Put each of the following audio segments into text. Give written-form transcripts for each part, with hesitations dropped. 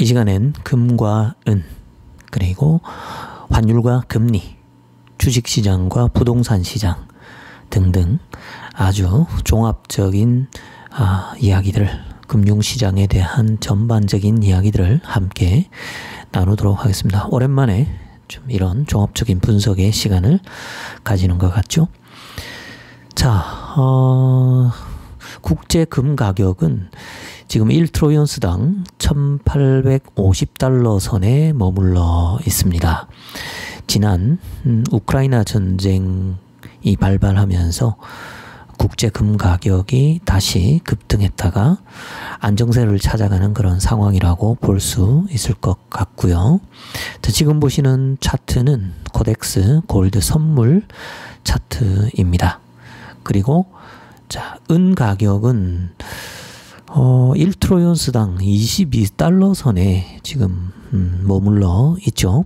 이 시간엔 금과 은, 그리고 환율과 금리, 주식시장과 부동산 시장 등등 아주 종합적인 이야기들, 금융시장에 대한 전반적인 이야기들을 함께 나누도록 하겠습니다. 오랜만에 좀 이런 종합적인 분석의 시간을 가지는 것 같죠? 자, 국제 금 가격은 지금 1트로이언스당 1850달러 선에 머물러 있습니다. 지난 우크라이나 전쟁이 발발하면서 국제 금 가격이 다시 급등했다가 안정세를 찾아가는 그런 상황이라고 볼 수 있을 것 같고요. 자, 지금 보시는 차트는 코덱스 골드 선물 차트입니다. 그리고 자, 은 가격은 1트로이언스당 22달러 선에 지금 머물러 있죠.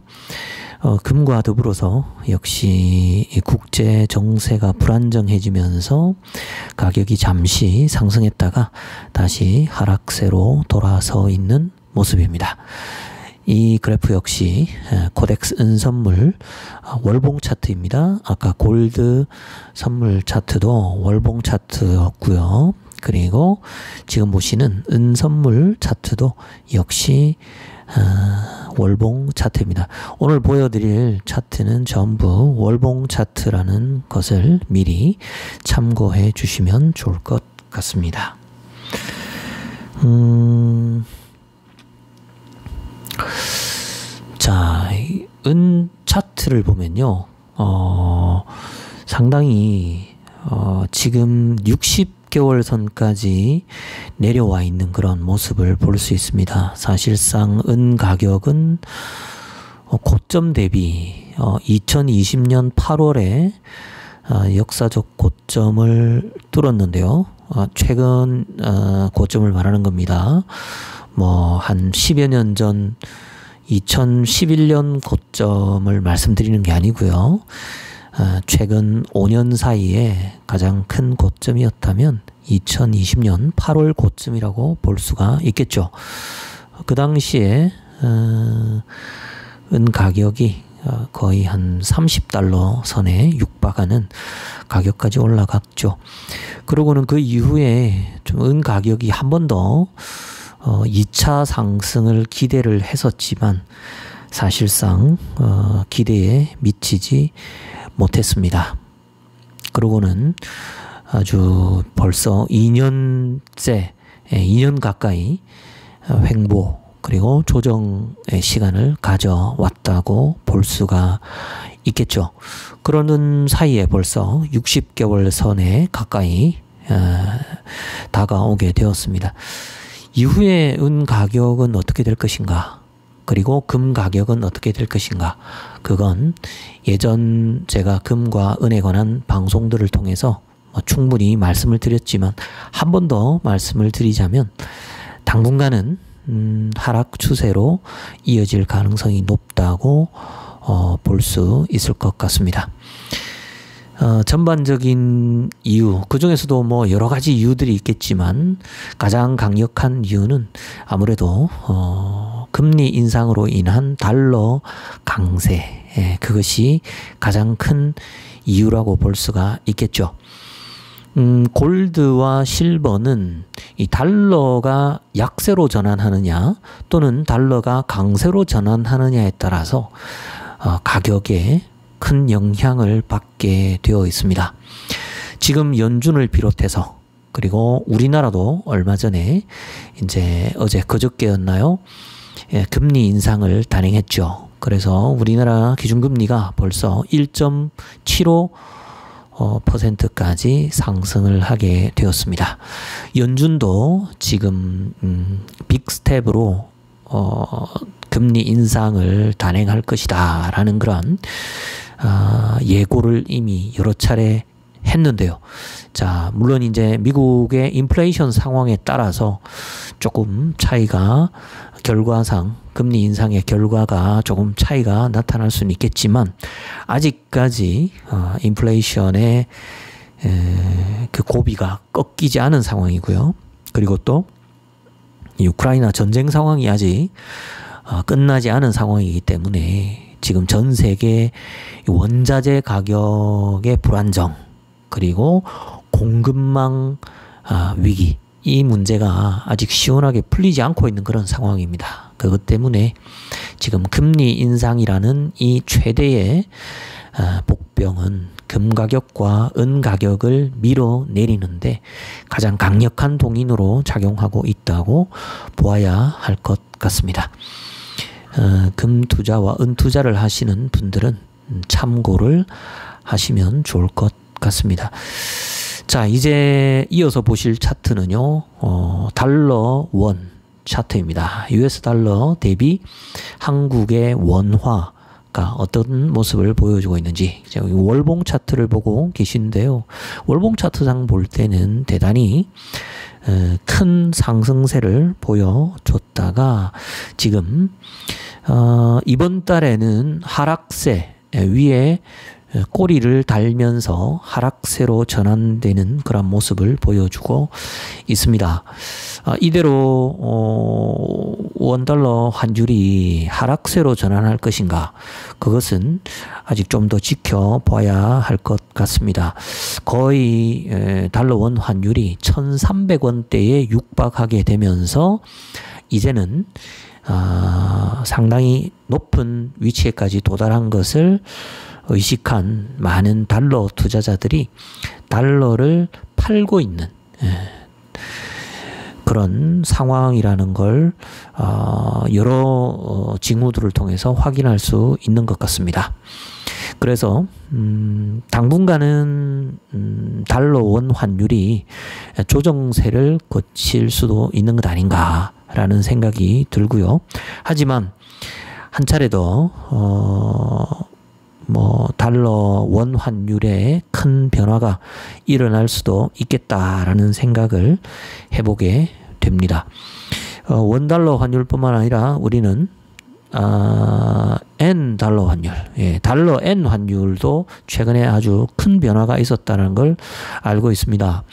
금과 더불어서 역시 국제 정세가 불안정해지면서 가격이 잠시 상승했다가 다시 하락세로 돌아서 있는 모습입니다. 이 그래프 역시 코덱스 은선물 월봉 차트입니다. 아까 골드 선물 차트도 월봉 차트였고요. 그리고 지금 보시는 은선물 차트도 역시 월봉 차트입니다. 오늘 보여드릴 차트는 전부 월봉 차트라는 것을 미리 참고해 주시면 좋을 것 같습니다. 자, 은 차트를 보면요, 상당히 지금 60개월 선까지 내려와 있는 그런 모습을 볼 수 있습니다. 사실상 은 가격은 고점 대비 2020년 8월에 역사적 고점을 뚫었는데요. 최근 고점을 말하는 겁니다. 뭐 한 10여 년 전 2011년 고점을 말씀드리는 게 아니고요. 최근 5년 사이에 가장 큰 고점이었다면 2020년 8월 고점이라고 볼 수가 있겠죠. 그 당시에 은 가격이 거의 한 30달러 선에 육박하는 가격까지 올라갔죠. 그러고는 그 이후에 좀 은 가격이 한 번 더 2차 상승을 기대를 했었지만 사실상 기대에 미치지 못했습니다. 그러고는 아주 벌써 2년째, 2년 가까이 횡보 그리고 조정의 시간을 가져왔다고 볼 수가 있겠죠. 그러는 사이에 벌써 60개월 선에 가까이 다가오게 되었습니다. 이후에 은 가격은 어떻게 될 것인가? 그리고 금 가격은 어떻게 될 것인가? 그건 예전 제가 금과 은에 관한 방송들을 통해서 충분히 말씀을 드렸지만 한 번 더 말씀을 드리자면 당분간은 하락 추세로 이어질 가능성이 높다고 볼 수 있을 것 같습니다. 전반적인 이유, 그 중에서도 뭐 여러 가지 이유들이 있겠지만 가장 강력한 이유는 아무래도 금리 인상으로 인한 달러 강세, 그것이 가장 큰 이유라고 볼 수가 있겠죠. 골드와 실버는 이 달러가 약세로 전환하느냐 또는 달러가 강세로 전환하느냐에 따라서 가격에 큰 영향을 받게 되어 있습니다. 지금 연준을 비롯해서 그리고 우리나라도 얼마 전에 이제 어제 그저께였나요? 금리 인상을 단행했죠. 그래서 우리나라 기준금리가 벌써 1.75%까지 상승을 하게 되었습니다. 연준도 지금 빅스텝으로 금리 인상을 단행할 것이다 라는 그런 예고를 이미 여러 차례 했는데요. 자, 물론 이제 미국의 인플레이션 상황에 따라서 조금 차이가 결과상 금리 인상의 결과가 조금 차이가 나타날 수는 있겠지만 아직까지 인플레이션의 그 고비가 꺾이지 않은 상황이고요. 그리고 또 이 우크라이나 전쟁 상황이 아직 끝나지 않은 상황이기 때문에 지금 전 세계 원자재 가격의 불안정, 그리고 공급망 위기, 이 문제가 아직 시원하게 풀리지 않고 있는 그런 상황입니다. 그것 때문에 지금 금리 인상이라는 이 최대의 복병은 금 가격과 은 가격을 밀어내리는데 가장 강력한 동인으로 작용하고 있다고 보아야 할 것 같습니다. 금 투자와 은 투자를 하시는 분들은 참고를 하시면 좋을 것 같습니다. 자, 이제 이어서 보실 차트는요, 달러 원 차트입니다. US 달러 대비 한국의 원화가 어떤 모습을 보여주고 있는지, 월봉 차트를 보고 계신데요. 월봉 차트상 볼 때는 대단히 큰 상승세를 보여줬다가 지금 이번 달에는 하락세 위에 꼬리를 달면서 하락세로 전환되는 그런 모습을 보여주고 있습니다. 이대로 원달러 환율이 하락세로 전환할 것인가, 그것은 아직 좀 더 지켜봐야 할 것 같습니다. 거의 달러 원 환율이 1,300원대에 육박하게 되면서 이제는 상당히 높은 위치에까지 도달한 것을 의식한 많은 달러 투자자들이 달러를 팔고 있는 그런 상황이라는 걸 여러 징후들을 통해서 확인할 수 있는 것 같습니다. 그래서 당분간은 달러 원 환율이 조정세를 거칠 수도 있는 것 아닌가라는 생각이 들고요. 하지만 한 차례 더 달러 원 환율에 큰 변화가 일어날 수도 있겠다라는 생각을 해보게 됩니다. 원달러 환율뿐만 아니라 우리는 N 달러 환율, 달러 N 환율도 최근에 아주 큰 변화가 있었다는 걸 알고 있습니다.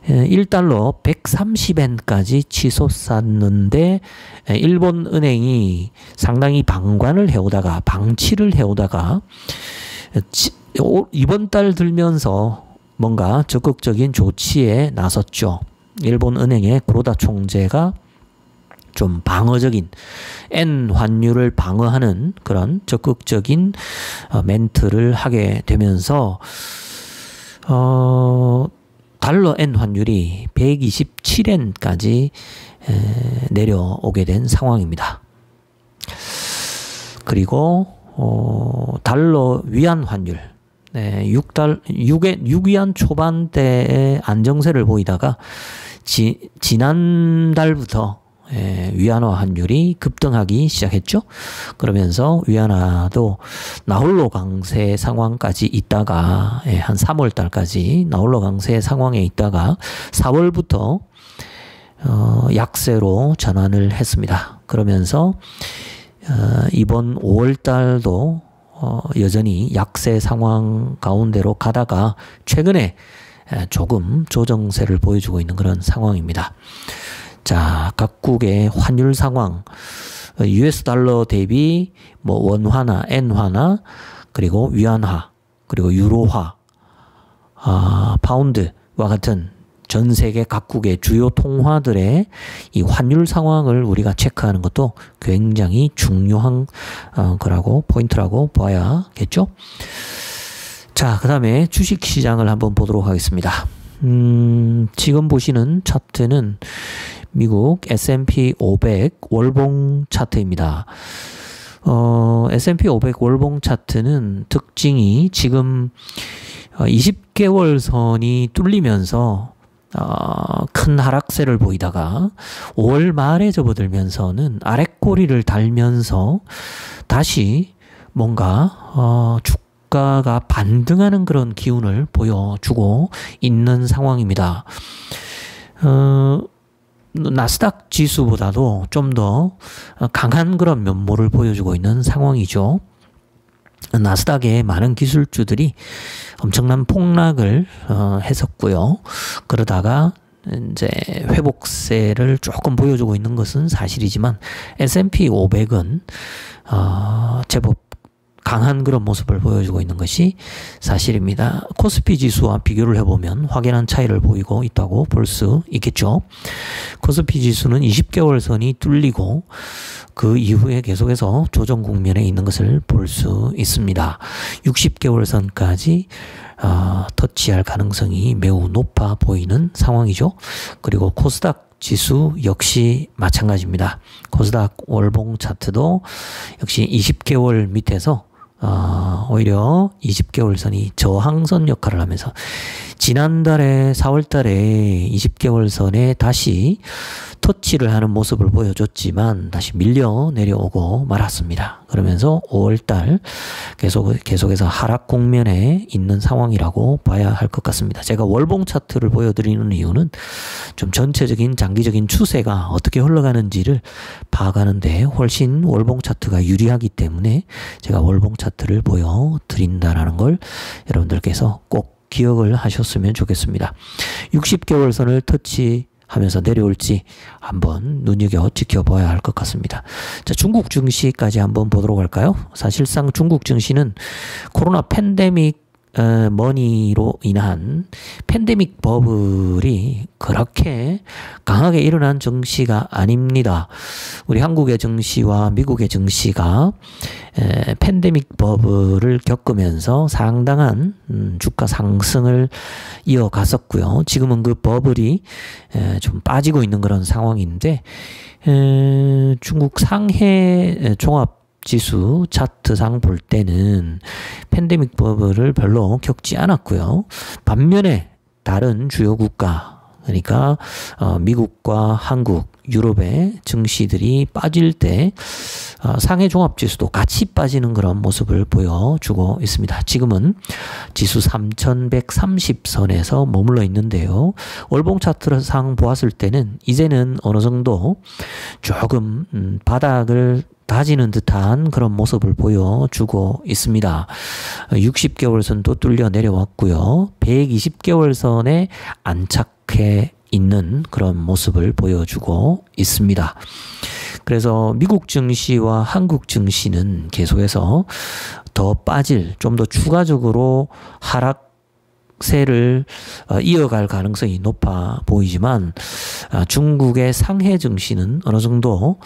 1달러 130엔까지 치솟았는데 일본 은행이 상당히 방치를 해오다가 이번 달 들면서 뭔가 적극적인 조치에 나섰죠. 일본 은행의 구로다 총재가 좀 방어적인 N 환율을 방어하는 그런 적극적인 멘트를 하게 되면서 달러 N 환율이 127엔까지 내려오게 된 상황입니다. 그리고 달러 위안 환율, 6위안 초반대의 안정세를 보이다가 지난달부터 위안화 환율이 급등하기 시작했죠. 그러면서 위안화도 나홀로 강세 상황까지 있다가 한 3월 달까지 나홀로 강세 상황에 있다가 4월부터 약세로 전환을 했습니다. 그러면서 이번 5월 달도 여전히 약세 상황 가운데로 가다가 최근에 조금 조정세를 보여주고 있는 그런 상황입니다. 자, 각국의 환율 상황, US 달러 대비 원화나 엔화나 그리고 위안화, 그리고 유로화, 파운드와 같은 전 세계 각국의 주요 통화들의 이 환율 상황을 우리가 체크하는 것도 굉장히 중요한 포인트라고 봐야겠죠. 자, 그 다음에 주식시장을 한번 보도록 하겠습니다. 지금 보시는 차트는 미국 S&P 500 월봉 차트입니다. S&P 500 월봉 차트는 특징이 지금 20개월 선이 뚫리면서 큰 하락세를 보이다가 5월 말에 접어들면서는 아랫꼬리를 달면서 다시 뭔가 주가가 반등하는 그런 기운을 보여주고 있는 상황입니다. 나스닥 지수보다도 좀 더 강한 그런 면모를 보여주고 있는 상황이죠. 나스닥의 많은 기술주들이 엄청난 폭락을 했었고요. 그러다가 이제 회복세를 조금 보여주고 있는 것은 사실이지만 S&P 500은 제법 강한 그런 모습을 보여주고 있는 것이 사실입니다. 코스피 지수와 비교를 해보면 확연한 차이를 보이고 있다고 볼 수 있겠죠. 코스피 지수는 20개월 선이 뚫리고 그 이후에 계속해서 조정 국면에 있는 것을 볼 수 있습니다. 60개월 선까지 터치할 가능성이 매우 높아 보이는 상황이죠. 그리고 코스닥 지수 역시 마찬가지입니다. 코스닥 월봉 차트도 역시 20개월 밑에서 오히려 20개월 선이 저항선 역할을 하면서 지난달에 4월달에 20개월 선에 다시 터치를 하는 모습을 보여줬지만 다시 밀려 내려오고 말았습니다. 그러면서 5월달 계속해서 하락 국면에 있는 상황이라고 봐야 할 것 같습니다. 제가 월봉 차트를 보여드리는 이유는 좀 전체적인 장기적인 추세가 어떻게 흘러가는지를 파악하는데 훨씬 월봉 차트가 유리하기 때문에 제가 월봉 차트를 보여드린다라는 걸 여러분들께서 꼭 기억을 하셨으면 좋겠습니다. 60개월 선을 터치하면서 내려올지 한번 눈여겨 지켜봐야 할 것 같습니다. 자, 중국 증시까지 한번 보도록 할까요? 사실상 중국 증시는 코로나 팬데믹 머니로 인한 팬데믹 버블이 그렇게 강하게 일어난 증시가 아닙니다. 우리 한국의 증시와 미국의 증시가 팬데믹 버블을 겪으면서 상당한 주가 상승을 이어갔었고요. 지금은 그 버블이 좀 빠지고 있는 그런 상황인데 중국 상해 종합 지수 차트상 볼 때는 팬데믹 버블을 별로 겪지 않았고요. 반면에 다른 주요 국가, 그러니까 미국과 한국, 유럽의 증시들이 빠질 때 상해 종합지수도 같이 빠지는 그런 모습을 보여주고 있습니다. 지금은 지수 3130선에서 머물러 있는데요. 월봉 차트상 보았을 때는 이제는 어느 정도 조금 바닥을 다지는 듯한 그런 모습을 보여주고 있습니다. 60개월 선도 뚫려 내려왔고요. 120개월 선에 안착해 있는 그런 모습을 보여주고 있습니다. 그래서 미국 증시와 한국 증시는 계속해서 더 빠질, 좀 더 추가적으로 하락세를 이어갈 가능성이 높아 보이지만 중국의 상해 증시는 어느 정도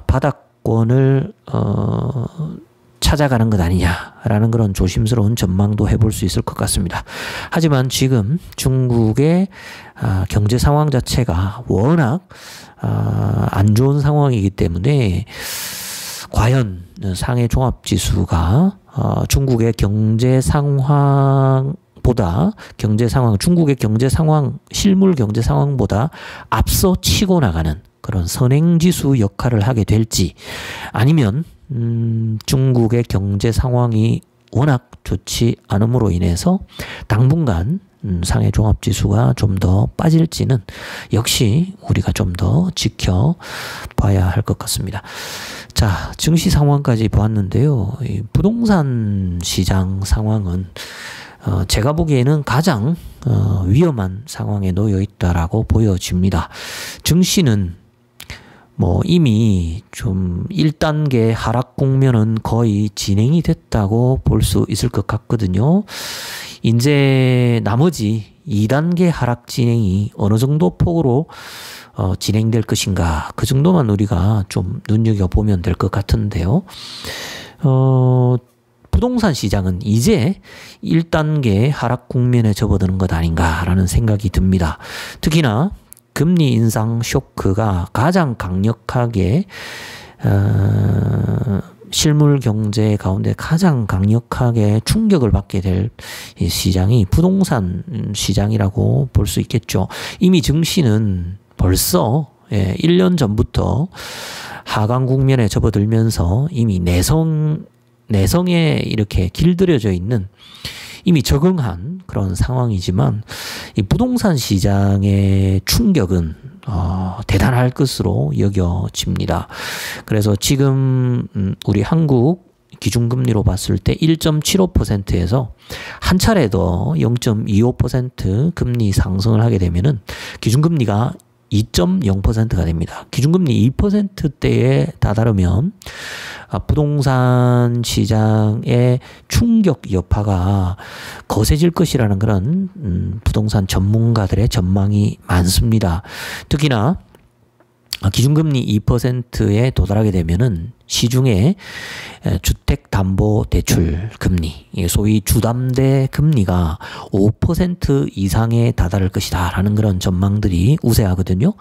바닥권을 찾아가는 것 아니냐라는 그런 조심스러운 전망도 해볼 수 있을 것 같습니다. 하지만 지금 중국의 경제 상황 자체가 워낙 안 좋은 상황이기 때문에 과연 상해 종합지수가 중국의 경제 상황보다 중국의 경제 상황, 실물 경제 상황보다 앞서 치고 나가는 그런 선행지수 역할을 하게 될지, 아니면 중국의 경제 상황이 워낙 좋지 않음으로 인해서 당분간 상해 종합지수가 좀 더 빠질지는 역시 우리가 좀 더 지켜봐야 할 것 같습니다. 자, 증시 상황까지 보았는데요. 이 부동산 시장 상황은 제가 보기에는 가장 위험한 상황에 놓여 있다라고 보여집니다. 증시는 이미 좀 1단계 하락 국면은 거의 진행이 됐다고 볼 수 있을 것 같거든요. 이제 나머지 2단계 하락 진행이 어느 정도 폭으로 진행될 것인가, 그 정도만 우리가 좀 눈여겨보면 될 것 같은데요. 부동산 시장은 이제 1단계 하락 국면에 접어드는 것 아닌가라는 생각이 듭니다. 특히나 금리 인상 쇼크가 가장 강력하게 실물 경제 가운데 가장 강력하게 충격을 받게 될 시장이 부동산 시장이라고 볼 수 있겠죠. 이미 증시는 벌써 1년 전부터 하강 국면에 접어들면서 이미 내성에 이렇게 길들여져 있는, 이미 적응한 그런 상황이지만 이 부동산 시장의 충격은 대단할 것으로 여겨집니다. 그래서 지금 우리 한국 기준금리로 봤을 때 1.75%에서 한 차례 더 0.25% 금리 상승을 하게 되면은 기준금리가 2.0%가 됩니다. 기준금리 2%대에 다다르면 부동산 시장의 충격 여파가 거세질 것이라는 그런 부동산 전문가들의 전망이 많습니다. 특히나 기준금리 2%에 도달하게 되면은 시중에 주택담보대출 금리, 소위 주담대 금리가 5% 이상에 다다를 것이다 라는 그런 전망들이 우세하거든요.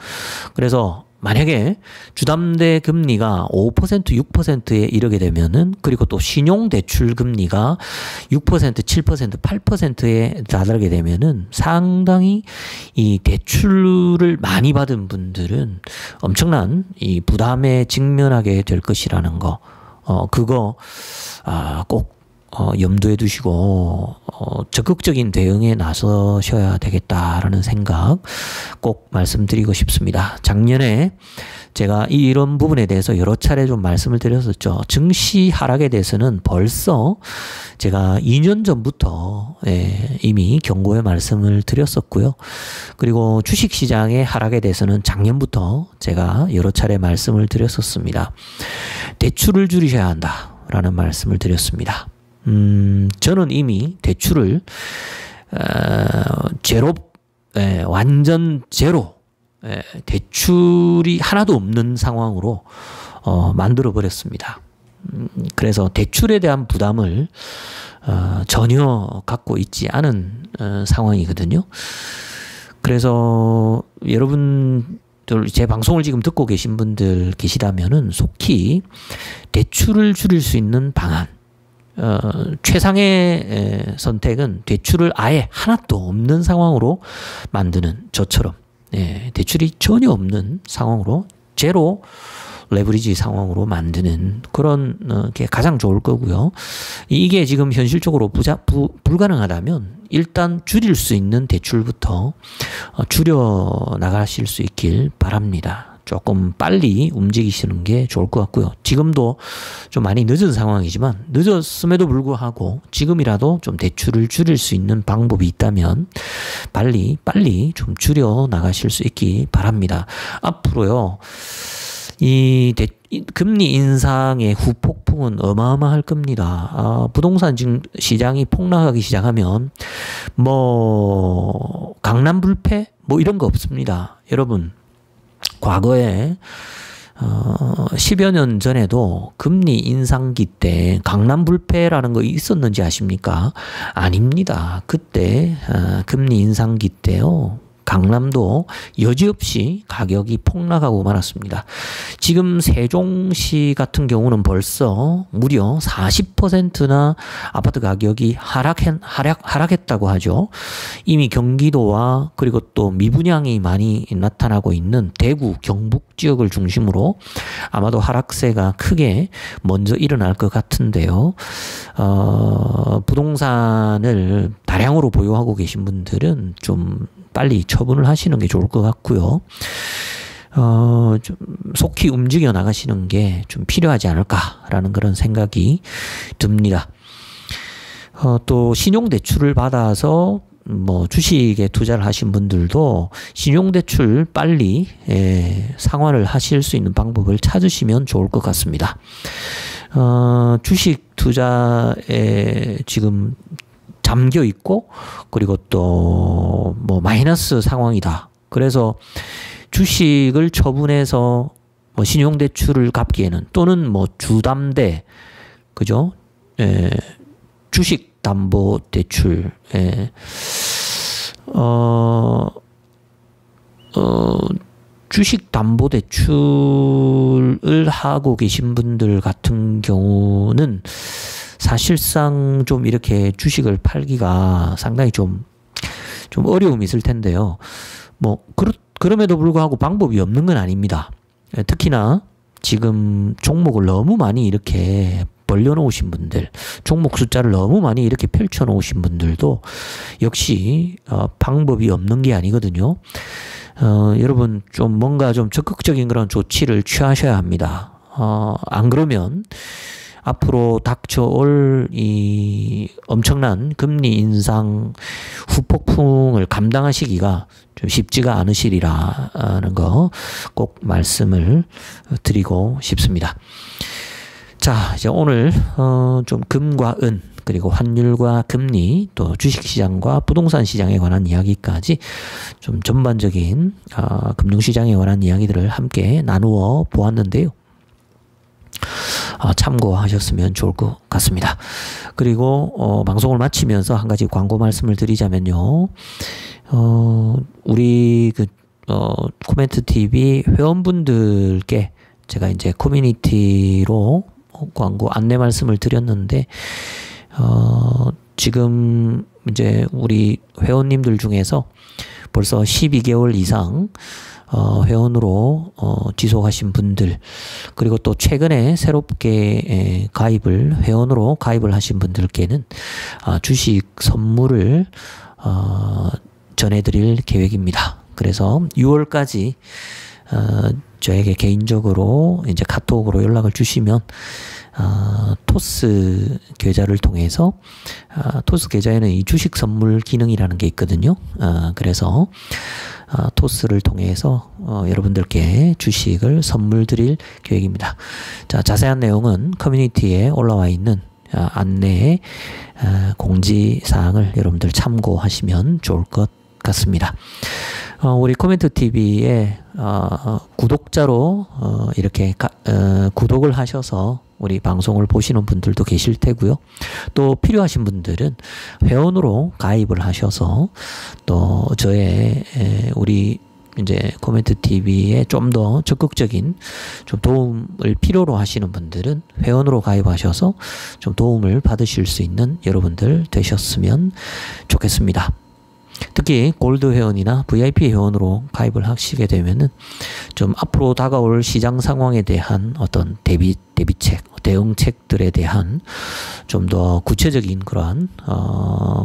그래서 만약에 주담대 금리가 5%, 6%에 이르게 되면은, 그리고 또 신용대출 금리가 6%, 7%, 8%에 다다르게 되면은 상당히 이 대출을 많이 받은 분들은 엄청난 이 부담에 직면하게 될 것이라는 거, 그거 꼭 염두에 두시고 적극적인 대응에 나서셔야 되겠다라는 생각 꼭 말씀드리고 싶습니다. 작년에 제가 이런 부분에 대해서 여러 차례 좀 말씀을 드렸었죠. 증시 하락에 대해서는 벌써 제가 2년 전부터 이미 경고의 말씀을 드렸었고요. 그리고 주식시장의 하락에 대해서는 작년부터 제가 여러 차례 말씀을 드렸었습니다. 대출을 줄이셔야 한다라는 말씀을 드렸습니다. 저는 이미 대출을 제로, 완전 제로, 대출이 하나도 없는 상황으로 만들어 버렸습니다. 그래서 대출에 대한 부담을 전혀 갖고 있지 않은 상황이거든요. 그래서 여러분들 제 방송을 지금 듣고 계신 분들 계시다면은 속히 대출을 줄일 수 있는 방안, 최상의 선택은 대출을 아예 하나도 없는 상황으로 만드는, 저처럼 대출이 전혀 없는 상황으로, 제로 레버리지 상황으로 만드는 그런 게 가장 좋을 거고요. 이게 지금 현실적으로 불가능하다면 일단 줄일 수 있는 대출부터 줄여 나가실 수 있길 바랍니다. 조금 빨리 움직이시는 게 좋을 것 같고요. 지금도 좀 많이 늦은 상황이지만, 늦었음에도 불구하고 지금이라도 좀 대출을 줄일 수 있는 방법이 있다면 빨리 좀 줄여 나가실 수 있기 바랍니다. 앞으로요, 이 금리 인상의 후폭풍은 어마어마할 겁니다. 부동산 시장이 폭락하기 시작하면 뭐 강남 불패 뭐 이런 거 없습니다. 여러분, 과거에 10여 년 전에도 금리 인상기 때 강남 불패라는 거 있었는지 아십니까? 아닙니다. 그때 금리 인상기 때요, 강남도 여지없이 가격이 폭락하고 말았습니다. 지금 세종시 같은 경우는 벌써 무려 40%나 아파트 가격이 하락했다고 하죠. 이미 경기도와 그리고 또 미분양이 많이 나타나고 있는 대구, 경북 지역을 중심으로 아마도 하락세가 크게 먼저 일어날 것 같은데요. 부동산을 다량으로 보유하고 계신 분들은 좀 빨리 처분을 하시는 게 좋을 것 같고요. 좀 속히 움직여 나가시는 게 좀 필요하지 않을까라는 그런 생각이 듭니다. 또 신용대출을 받아서 뭐 주식에 투자를 하신 분들도 신용대출 빨리 상환을 하실 수 있는 방법을 찾으시면 좋을 것 같습니다. 주식 투자에 지금 잠겨 있고, 그리고 또 뭐 마이너스 상황이다. 그래서 주식을 처분해서 뭐 신용대출을 갚기에는, 또는 뭐 주담대, 그죠? 주식담보대출, 주식담보대출을 하고 계신 분들 같은 경우는 사실상 좀 이렇게 주식을 팔기가 상당히 좀 어려움이 있을 텐데요. 뭐 그럼에도 불구하고 방법이 없는 건 아닙니다. 특히나 지금 종목을 너무 많이 이렇게 벌려놓으신 분들, 종목 숫자를 너무 많이 이렇게 펼쳐놓으신 분들도 역시 방법이 없는 게 아니거든요. 여러분 좀 뭔가 좀 적극적인 그런 조치를 취하셔야 합니다. 안 그러면 앞으로 닥쳐올 이 엄청난 금리 인상 후폭풍을 감당하시기가 좀 쉽지가 않으시리라는 거 꼭 말씀을 드리고 싶습니다. 자, 이제 오늘 좀 금과 은 그리고 환율과 금리 또 주식시장과 부동산 시장에 관한 이야기까지 좀 전반적인 금융시장에 관한 이야기들을 함께 나누어 보았는데요. 참고하셨으면 좋을 것 같습니다. 그리고 방송을 마치면서 한 가지 광고 말씀을 드리자면요. 우리 코멘트 TV 회원분들께 제가 이제 커뮤니티로 광고 안내 말씀을 드렸는데 지금 이제 우리 회원님들 중에서 벌써 12개월 이상 회원으로 지속하신 분들, 그리고 또 최근에 새롭게 회원으로 가입을 하신 분들께는 주식 선물을 전해드릴 계획입니다. 그래서 6월까지 저에게 개인적으로 이제 카톡으로 연락을 주시면 토스 계좌를 통해서 토스 계좌에는 이 주식 선물 기능이라는 게 있거든요. 그래서 토스를 통해서 여러분들께 주식을 선물 드릴 계획입니다. 자, 자세한 내용은 커뮤니티에 올라와 있는 안내 공지사항을 여러분들 참고하시면 좋을 것 같습니다. 우리 코멘트 TV에 구독자로 이렇게 구독을 하셔서 우리 방송을 보시는 분들도 계실 테고요. 또 필요하신 분들은 회원으로 가입을 하셔서 또 저의 우리 이제 코멘트 TV에 좀 더 적극적인 좀 도움을 필요로 하시는 분들은 회원으로 가입하셔서 좀 도움을 받으실 수 있는 여러분들 되셨으면 좋겠습니다. 특히 골드 회원이나 VIP 회원으로 가입을 하시게 되면은 좀 앞으로 다가올 시장 상황에 대한 어떤 대비책, 대응책들에 대한 좀 더 구체적인 그러한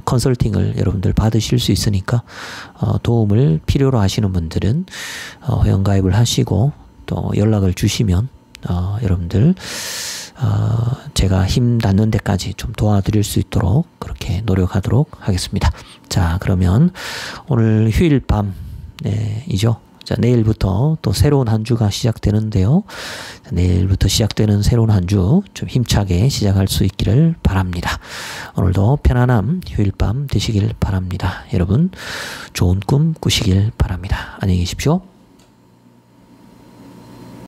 컨설팅을 여러분들 받으실 수 있으니까 도움을 필요로 하시는 분들은 회원 가입을 하시고 또 연락을 주시면 여러분들 제가 힘 닿는 데까지 좀 도와드릴 수 있도록 그렇게 노력하도록 하겠습니다. 자, 그러면 오늘 휴일 밤이죠. 자, 내일부터 또 새로운 한 주가 시작되는데요. 자, 내일부터 시작되는 새로운 한 주 좀 힘차게 시작할 수 있기를 바랍니다. 오늘도 편안한 휴일 밤 되시길 바랍니다. 여러분, 좋은 꿈 꾸시길 바랍니다. 안녕히 계십시오.